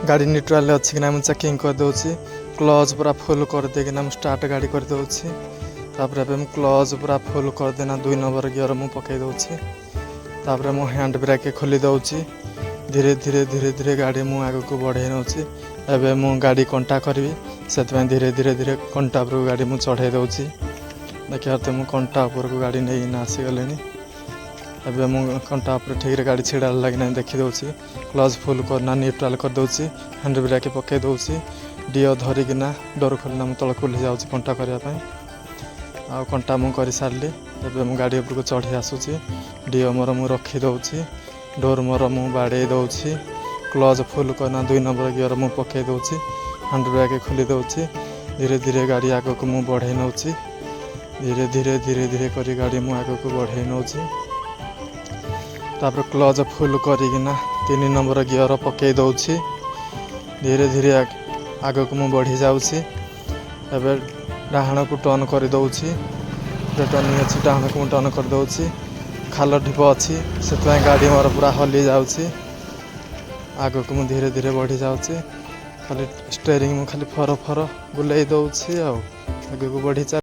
गाड़ी न्यूट्रल अच्छी कि ना मुझे चेकिंग कर दूसरी क्लच पूरा फुल कर दे कि ना स्टार्ट गाड़ी कर दूसरी तापर अब क्लच पूरा फुल कर देना 2 नंबर गियर मु पकई दूसरी तापर मु हैंड ब्रेक खोली दूसरी धीरे धीरे धीरे धीरे गाड़ी मु आग को बढ़े नौची एवं मु गाड़ी कंटा करी से धीरे धीरे धीरे कंटा उपर गाड़ी मु चढ़े दूसरी देखिए तो मुझे कंटा उपर को गाड़ी नहीं आसीगले एवं मु कंटा उपर ठीक गाड़ी छिड़ा लगे देखी दूसरी क्लच फुल करना न्यूट्रल कर दूसरी हैंड ब्रेक पकई दूसरी डीओ धरिकिना डोर खोलना मुझे तल खुली जाऊँगी कंटा करने आ कंटा मु कर सारे एवं मु गाड़ी उपर को चढ़ी आसूसी डीओ मोर मु रखी दूसरी डोर मोर मु बाड़े दूसरी क्लच फुल करना 2 नंबर गियर मु पकई दूसरी हैंड ब्रेक खोली दूसरी धीरे धीरे गाड़ी आग को मु बढ़े नौची धीरे धीरे धीरे धीरे कर गाड़ी मु आग को बढ़े नौची तापर क्लच फुल करिकिना 3 नंबर गियर पकई दूसरी धीरे धीरे आग को मु बढ़ी जाऊँगी एवं डाहाण को टर्न कर दूसरी टर्निंग अच्छी डाहाण को टर्न कर दूसरी खाल ढीप अच्छी से गाड़ी मोर पूरा हली जाऊँगी आग को मु धीरे धीरे बढ़ी जाऊँगी खाली स्टेयरिंग मु खाली फर फर बुलाई दूसरी आग को बढ़ी